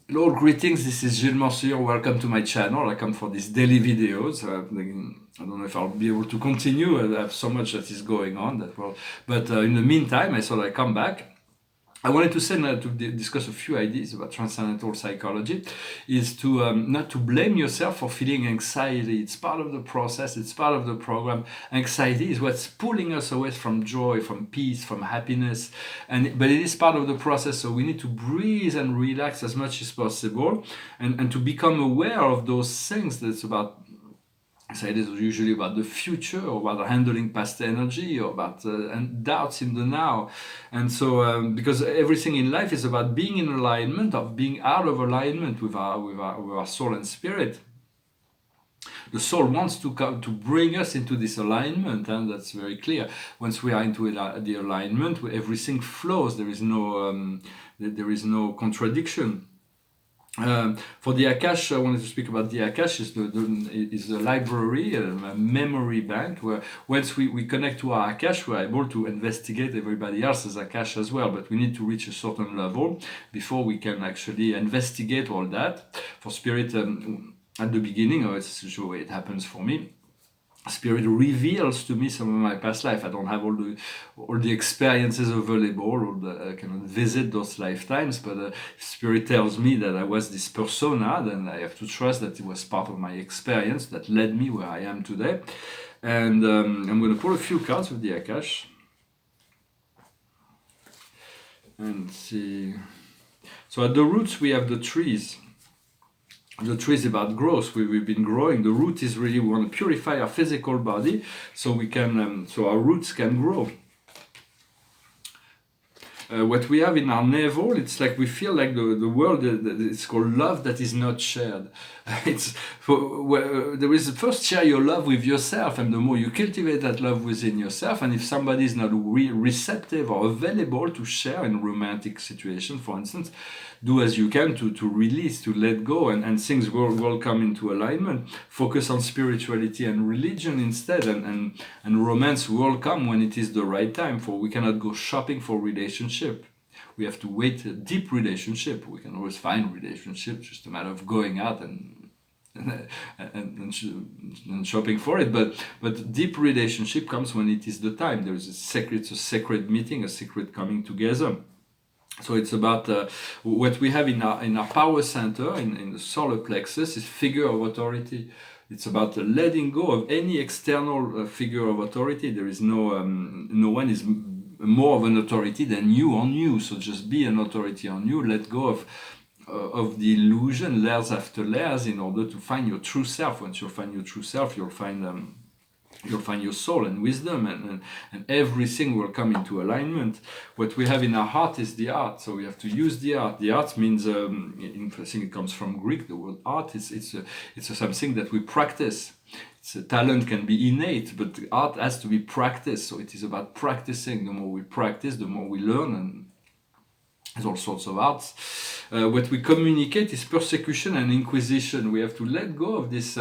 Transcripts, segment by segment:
Hello, greetings. This is Gilles Mansur. Welcome to my channel. I come for these daily videos. I don't know if I'll be able to continue. I have so much that is going on that world. But in the meantime, I thought I'd come back. I wanted to say to discuss a few ideas about transcendental psychology. Is to not to blame yourself for feeling anxiety. It's part of the process. It's part of the program. Anxiety is what's pulling us away from joy, from peace, from happiness, but it is part of the process. So we need to breathe and relax as much as possible, and to become aware of those things. That's about. So it is usually about the future, or about handling past energy, or about and doubts in the now. And so, because everything in life is about being in alignment, of being out of alignment with our soul and spirit. The soul wants to come to bring us into this alignment, and that's very clear. Once we are into the alignment, everything flows. There is no contradiction. For the Akash, I wanted to speak about the Akash. Is the library, a memory bank, where once we connect to our Akash, we're able to investigate everybody else's Akash as well. But we need to reach a certain level before we can actually investigate all that. For spirit, at the beginning, it's the way it happens for me. Spirit reveals to me some of my past life. I don't have all the experiences available, I cannot visit those lifetimes, but Spirit tells me that I was this persona, then I have to trust that it was part of my experience that led me where I am today. And I'm going to pull a few cards with the Akash and see. So at the roots we have the trees. The tree is about growth. We've been growing. The root is really, we want to purify our physical body so we can, so our roots can grow. What we have in our navel, it's like we feel like the world, it's called love that is not shared. There is first share your love with yourself, and the more you cultivate that love within yourself, and if somebody is not receptive or available to share in a romantic situation, for instance, do as you can to release, to let go, and things will come into alignment. Focus on spirituality and religion instead, and romance will come when it is the right time. For we cannot go shopping for relationship. We have to wait a deep relationship. We can always find relationships, just a matter of going out and shopping for it. But deep relationship comes when it is the time. There is a sacred meeting, a sacred coming together. So it's about what we have in our power center, in the solar plexus, is figure of authority. It's about letting go of any external figure of authority. There is no one is more of an authority than you on you. So just be an authority on you. Let go of the illusion, layers after layers, in order to find your true self. Once you find your true self, you'll find your soul and wisdom, and everything will come into alignment. What we have in our heart is the art, so we have to use the art. The art means, I think it comes from Greek. The word art it's something that we practice. It's a talent, can be innate, but art has to be practiced. So it is about practicing. The more we practice, the more we learn, and there's all sorts of arts. What we communicate is persecution and inquisition. We have to let go of this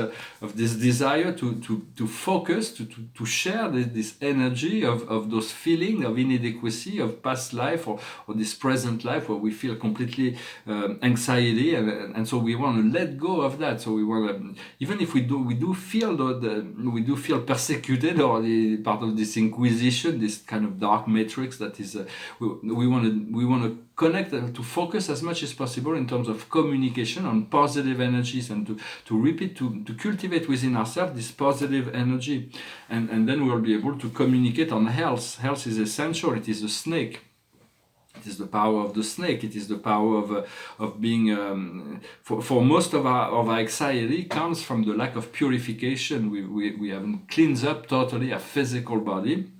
desire to focus, to share this energy of those feelings of inadequacy, of past life, or this present life where we feel completely anxiety, and so we want to let go of that. So we want to, even if we do feel persecuted, or the part of this inquisition, this kind of dark matrix that is, we want to connect, to focus as much as possible in terms of communication on positive energies, and to cultivate within ourselves this positive energy, and then we'll be able to communicate on health. Health is essential. It is a snake. It is the power of the snake. It is the power of being. For most of our anxiety comes from the lack of purification. We haven't cleansed up totally our physical body.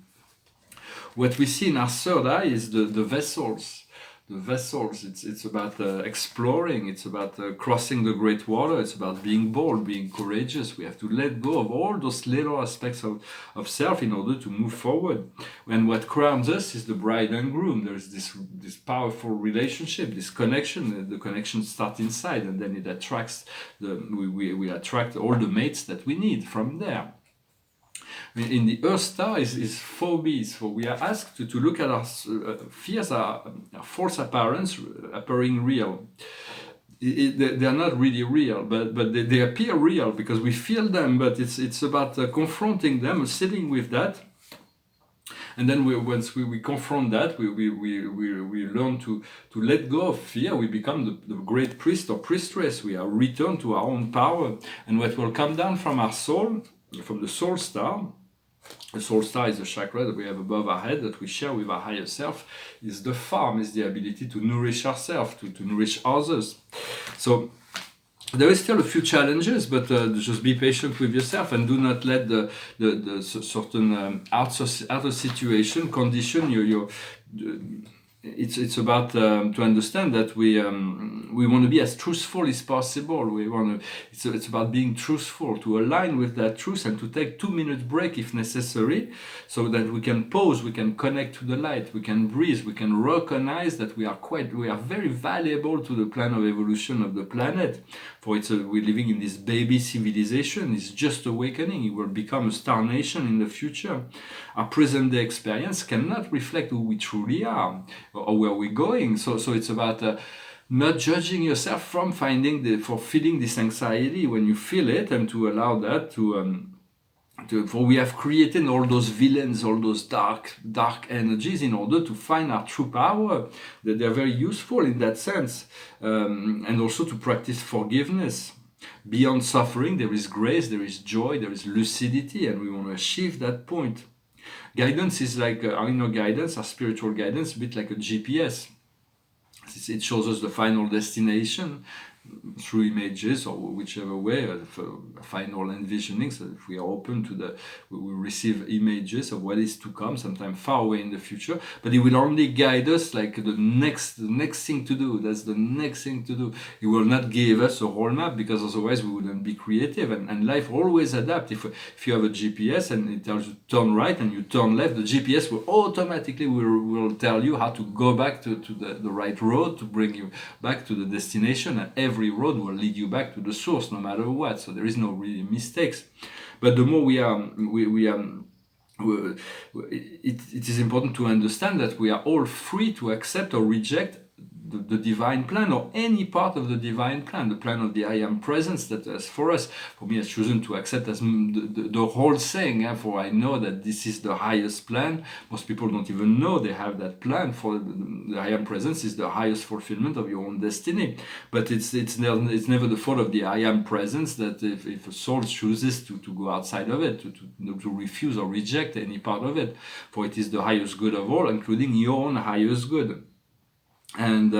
What we see in our third eye is the vessels. The vessels, it's about exploring, it's about crossing the great water, it's about being bold, being courageous. We have to let go of all those little aspects of self in order to move forward. And what crowns us is the bride and groom. There's this powerful relationship, this connection. The connection starts inside, and then it attracts, we attract all the mates that we need from there. In the Earth star is phobies. So we are asked to look at our fears, our false appearance appearing real. they are not really real, but they appear real because we feel them. But it's about confronting them, sitting with that, and then once we confront that, we learn to let go of fear. We become the great priest or priestess. We are returned to our own power, and what will come down from our soul, from the soul star. The soul star is the chakra that we have above our head that we share with our higher self. Is the farm, is the ability to nourish ourselves, to nourish others. So there is still a few challenges, but just be patient with yourself and do not let the certain out of situation condition your it's about to understand that we want to be as truthful as possible. We want to. It's about being truthful, to align with that truth, and to take 2 minute break if necessary, so that we can pause, we can connect to the light, we can breathe, we can recognize that we are very valuable to the plan of evolution of the planet. For we're living in this baby civilization. It's just awakening. It will become a star nation in the future. Our present day experience cannot reflect who we truly are or where we're going. So it's about not judging yourself from for feeling this anxiety when you feel it, and to allow that for we have created all those villains, all those dark energies in order to find our true power. That they're very useful in that sense, and also to practice forgiveness. Beyond suffering, there is grace, there is joy, there is lucidity, and we want to achieve that point. Guidance is like our inner guidance, our spiritual guidance, a bit like a GPS. It shows us the final destination through images or whichever way, final envisioning. So if we are open to we receive images of what is to come, sometime far away in the future, but it will only guide us like the next thing to do. That's the next thing to do. It will not give us a whole map, because otherwise we wouldn't be creative, and life always adapts. If you have a GPS and it tells you turn right and you turn left, the GPS will automatically will tell you how to go back to the right road to bring you back to the destination, and every road will lead you back to the source no matter what. So there is no really mistakes. But the more it is important to understand that we are all free to accept or reject the divine plan, or any part of the divine plan, the plan of the I Am Presence that has for us. For me, I've chosen to accept as the whole thing, for I know that this is the highest plan. Most people don't even know they have that plan. For the I Am Presence is the highest fulfillment of your own destiny. But it's never the fault of the I Am Presence that if a soul chooses to go outside of it, to refuse or reject any part of it, for it is the highest good of all, including your own highest good. And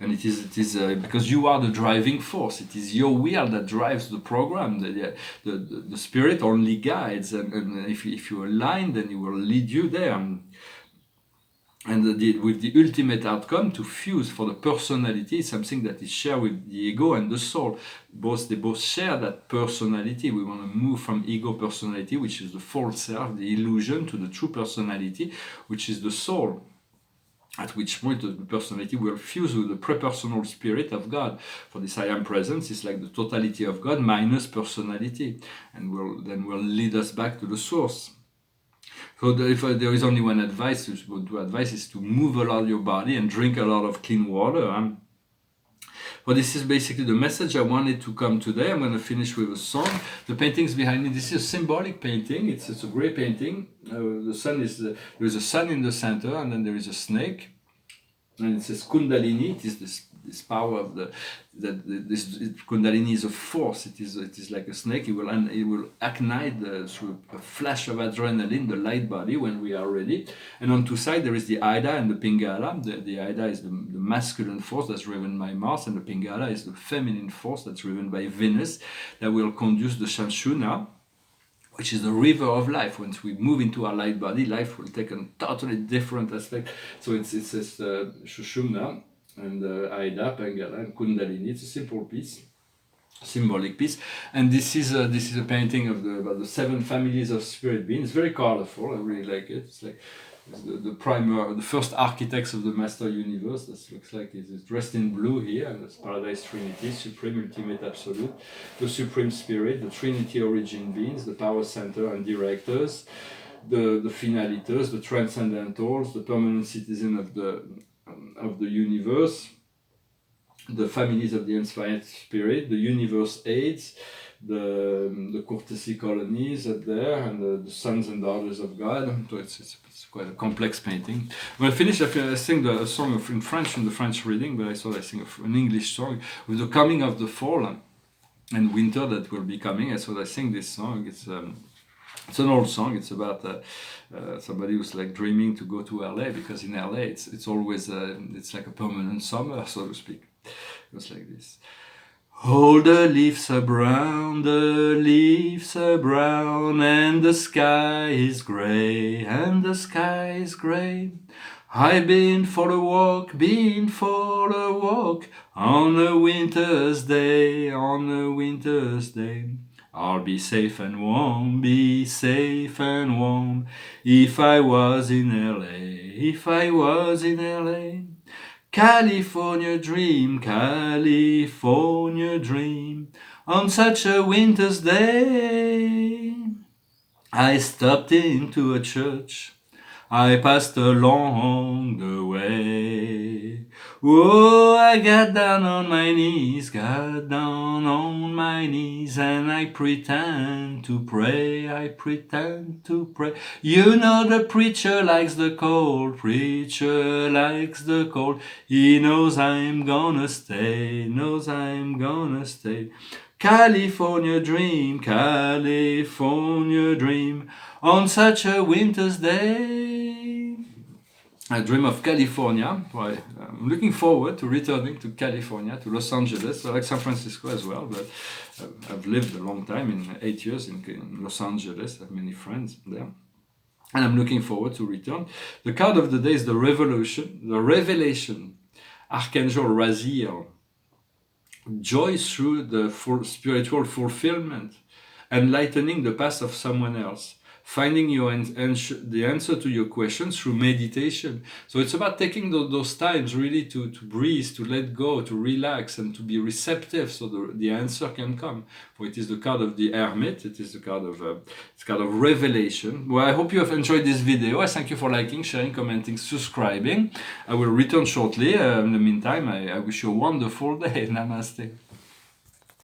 it is because you are the driving force. It is your will that drives the program. The spirit only guides, and if you align, then it will lead you there. And with the ultimate outcome to fuse for the personality, something that is shared with the ego and the soul. They both share that personality. We want to move from ego personality, which is the false self, the illusion, to the true personality, which is the soul. At which point the personality will fuse with the prepersonal spirit of God. For this I Am Presence is like the totality of God minus personality, and will lead us back to the source. So if there is only one advice to advise, is to move a lot of your body and drink a lot of clean water. Well, this is basically the message I wanted to come today. I'm going to finish with a song. The paintings behind me, this is a symbolic painting. It's a great painting. The sun there is a sun in the center, and then there is a snake. And it says Kundalini. It is this power of Kundalini is a force. It is like a snake. It will ignite through a flash of adrenaline the light body when we are ready. And on two sides there is the Ida and the Pingala. The Ida is the masculine force that's driven by Mars, and the Pingala is the feminine force that's driven by Venus, that will conduce the Shanshuna, which is the river of life. Once we move into our light body, life will take a totally different aspect. So it's Shushumna and Aida, Pingala, and Kundalini. It's a simple piece, symbolic piece, and this is a painting about the 7 families of spirit beings. Very colorful. I really like it. It's like the first architects of the Master Universe. That looks like it's dressed in blue here, and it's Paradise Trinity, Supreme Ultimate Absolute, the Supreme Spirit, the Trinity Origin Beings, the Power Center and Directors, the Finaliters, the Transcendentals, the Permanent Citizen of the Universe, the families of the inspired spirit, the universe aids, the courtesy colonies are there, and the sons and daughters of God. So it's quite a complex painting. When I finish, I sing the song in French in the French reading, but I thought I sing an English song with the coming of the fall and winter that will be coming. I thought I sing this song. It's an old song. It's about somebody who's like dreaming to go to LA, because in LA it's always it's like a permanent summer, so to speak. It goes like this. All the leaves are brown, the leaves are brown, and the sky is gray, and the sky is gray. I've been for a walk, been for a walk, on a winter's day, on a winter's day. I'll be safe and warm, be safe and warm, if I was in LA, if I was in LA. California dream, California dream, on such a winter's day. I stopped into a church, I passed along the way. Oh, I got down on my knees, got down on my knees, and I pretend to pray, I pretend to pray. You know the preacher likes the cold, preacher likes the cold. He knows I'm gonna stay, knows I'm gonna stay. California dream, California dream, on such a winter's day. I dream of California. Well, I'm looking forward to returning to California, to Los Angeles. I like San Francisco as well, but I've lived a long time, in 8 years in Los Angeles. I have many friends there. And I'm looking forward to return. The card of the day is the Revelation. Archangel Raziel. Joy through the spiritual fulfillment, enlightening the path of someone else, finding the answer to your questions through meditation. So it's about taking those times really to breathe, to let go, to relax, and to be receptive, so the answer can come. For it is the card of the Hermit. It is the card of revelation. Well, I hope you have enjoyed this video. I thank you for liking, sharing, commenting, subscribing. I will return shortly. In the meantime, I wish you a wonderful day. Namaste.